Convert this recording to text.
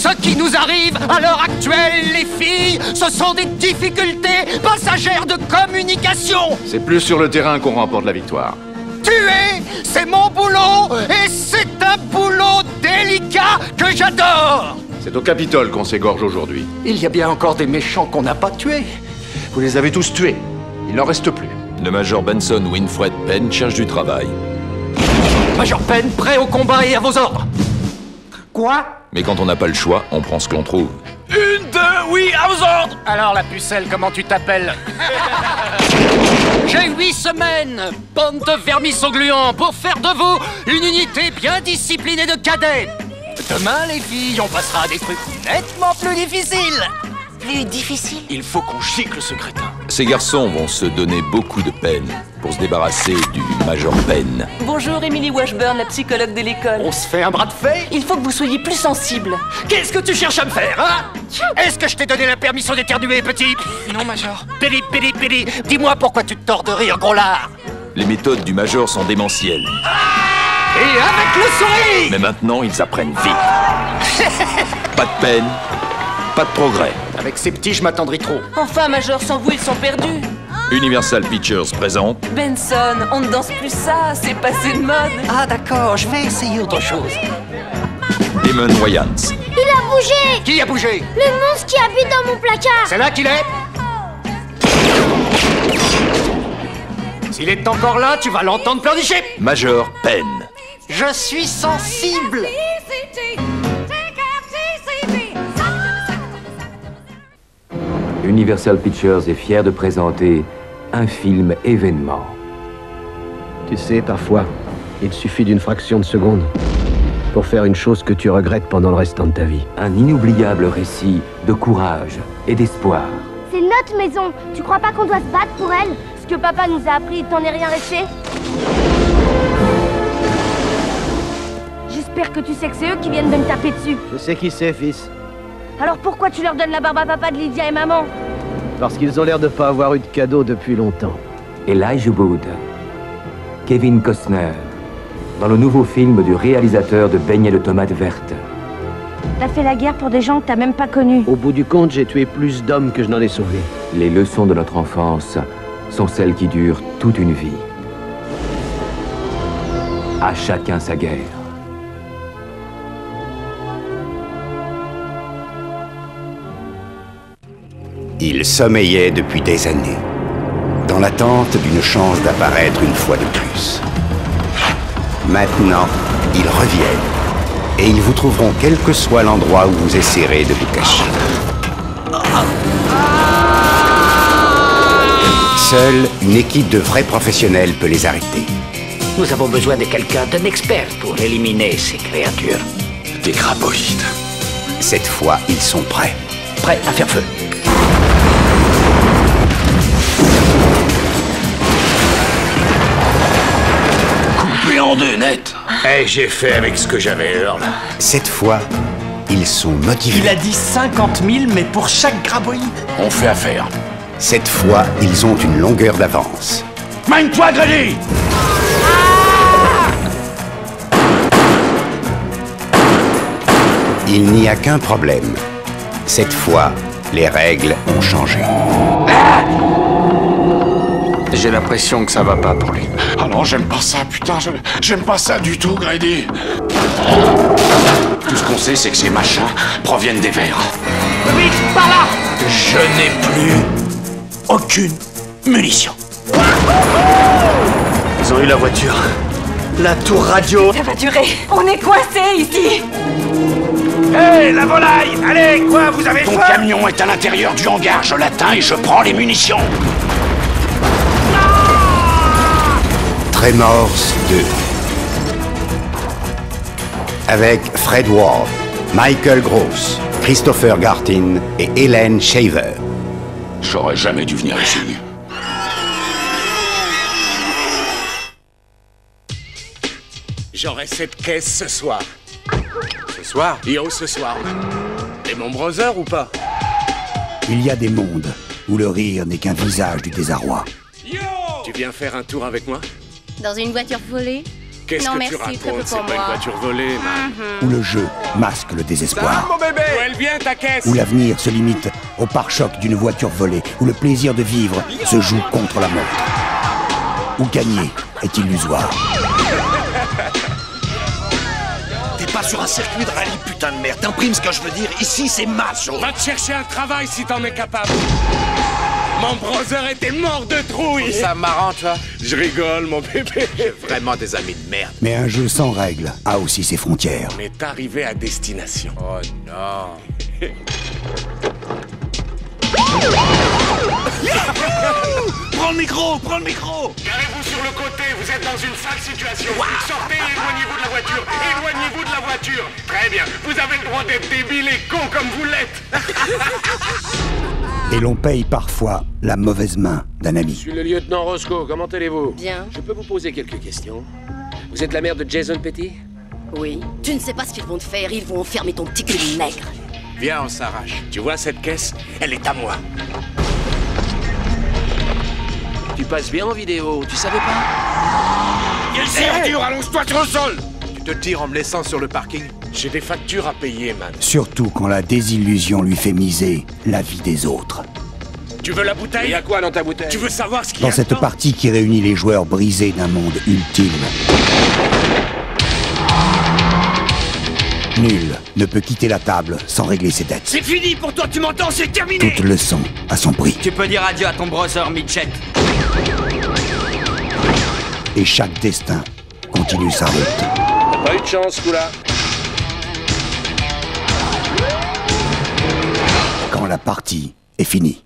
Ce qui nous arrive à l'heure actuelle, les filles, ce sont des difficultés passagères de communication. C'est plus sur le terrain qu'on remporte la victoire. Tuer, c'est mon boulot, et c'est un boulot délicat que j'adore. C'est au Capitole qu'on s'égorge aujourd'hui. Il y a bien encore des méchants qu'on n'a pas tués. Vous les avez tous tués. Il n'en reste plus. Le Major Benson Winfred Penn cherche du travail. Major Penn, prêt au combat et à vos ordres. Quoi? Mais quand on n'a pas le choix, on prend ce qu'on trouve. 1, 2, oui, à vos ordres. Alors la pucelle, comment tu t'appelles? J'ai 8 semaines, bande de vermissongluants, pour faire de vous une unité bien disciplinée de cadets. Demain, les filles, on passera à des trucs nettement plus difficiles. Plus difficile? Il faut qu'on gicle ce crétin. Ces garçons vont se donner beaucoup de peine pour se débarrasser du Major Penn. Bonjour, Emily Washburn, la psychologue de l'école. On se fait un bras de fer? Il faut que vous soyez plus sensible. Qu'est-ce que tu cherches à me faire, hein? Est-ce que je t'ai donné la permission d'éternuer, petit? Non, Major. Pili, dis-moi pourquoi tu te tords de rire, gros lard. Les méthodes du Major sont démentielles. Et avec le sourire! Mais maintenant, ils apprennent vite. Pas de peine, pas de progrès. Avec ces petits, je m'attendrai trop. Enfin, Major, sans vous, ils sont perdus. Universal Pictures présente Benson, on ne danse plus ça, c'est passé de mode. Ah d'accord, je vais essayer autre chose. Damon Wayans. Il a bougé! Qui a bougé? Le monstre qui habite dans mon placard! C'est là qu'il est? S'il est encore là, tu vas l'entendre pleurnicher. Major Penn. Je suis sensible. Universal Pictures est fier de présenter un film événement. Tu sais, parfois, il suffit d'une fraction de seconde pour faire une chose que tu regrettes pendant le restant de ta vie. Un inoubliable récit de courage et d'espoir. C'est notre maison. Tu crois pas qu'on doit se battre pour elle? Ce que papa nous a appris, t'en est rien resté? J'espère que tu sais que c'est eux qui viennent de me taper dessus. Je sais qui c'est, fils. Alors pourquoi tu leur donnes la barbe à papa de Lydia et maman? Parce qu'ils ont l'air de pas avoir eu de cadeau depuis longtemps. Elijah Wood, Kevin Costner, dans le nouveau film du réalisateur de Beignets de tomates vertes. T'as fait la guerre pour des gens que t'as même pas connus. Au bout du compte, j'ai tué plus d'hommes que je n'en ai sauvés. Les leçons de notre enfance sont celles qui durent toute une vie. À chacun sa guerre. Il sommeillait depuis des années, dans l'attente d'une chance d'apparaître une fois de plus. Maintenant, ils reviennent, et ils vous trouveront quel que soit l'endroit où vous essaierez de vous cacher. Seule une équipe de vrais professionnels peut les arrêter. Nous avons besoin de quelqu'un d'un expert pour éliminer ces créatures. Des graboïdes. Cette fois, ils sont prêts. Prêts à faire feu. Coupé en deux, net. J'ai fait avec ce que j'avais, Earl. Cette fois, ils sont motivés. Il a dit 50 000, mais pour chaque graboïde. On fait affaire. Cette fois, ils ont une longueur d'avance. Mine-toi, Grady! Il n'y a qu'un problème. Cette fois, les règles ont changé. J'ai l'impression que ça va pas pour lui. Ah non, j'aime pas ça, putain, j'aime pas ça du tout, Grady. Tout ce qu'on sait, c'est que ces machins proviennent des vers. Vite, par là! Je n'ai plus aucune munition. Ils ont eu la voiture. La tour radio. Ça va durer. On est coincés ici. Hé, la volaille! Allez, quoi, vous avez Ton camion est à l'intérieur du hangar, je l'atteins et je prends les munitions. Tremors 2. Avec Fred Ward, Michael Gross, Christopher Gartin et Helen Shaver. J'aurais jamais dû venir ici. J'aurai cette caisse ce soir. Ce soir? Yo, ce soir. Et mon brother ou pas? Il y a des mondes où le rire n'est qu'un visage du désarroi. Tu viens faire un tour avec moi? Dans une voiture volée? Qu'est-ce Non, que merci, tu très peu racontes? C'est pour pas une moi. voiture volée, man. Où le jeu masque le désespoir. Mon bébé! Où elle vient, ta caisse? Où l'avenir se limite au pare-choc d'une voiture volée. Où le plaisir de vivre se joue contre la mort. Où gagner est illusoire. T'es pas sur un circuit de rallye, putain de merde. T'imprimes ce que je veux dire. Ici, c'est ma zone. Va te chercher un travail si t'en es capable. Mon brother était mort de trouille. Ça marrant, toi. Je rigole, mon bébé. J'ai vraiment des amis de merde. Mais un jeu sans règles a aussi ses frontières. On est arrivé à destination. Oh non. Prends le micro, prends le micro. Garez-vous sur le côté, vous êtes dans une sale situation. Sortez et éloignez-vous de la voiture. Éloignez-vous de la voiture. Très bien, vous avez le droit d'être débile et con comme vous l'êtes. Et l'on paye parfois la mauvaise main d'un ami. Je suis le lieutenant Roscoe, comment allez-vous? Bien. Je peux vous poser quelques questions? Vous êtes la mère de Jason Petty? Oui. Tu ne sais pas ce qu'ils vont te faire, ils vont enfermer ton petit cul de nègre. Viens, on s'arrache. Tu vois cette caisse? Elle est à moi. Tu passes bien en vidéo, tu savais pas? Arthur, allonge-toi sur le sol. Tu te tires en me laissant sur le parking? J'ai des factures à payer, man. Surtout quand la désillusion lui fait miser la vie des autres. Tu veux la bouteille? Il y a quoi dans ta bouteille? Tu veux savoir ce qu'il y a Dans cette dedans? partie qui réunit les joueurs brisés d'un monde ultime. Nul ne peut quitter la table sans régler ses dettes. C'est fini pour toi, tu m'entends? C'est terminé. Toute leçon a son prix. Tu peux dire adieu à ton brother, Mitchell. Et chaque destin continue sa route. Pas eu de chance, Koula. Quand la partie est finie.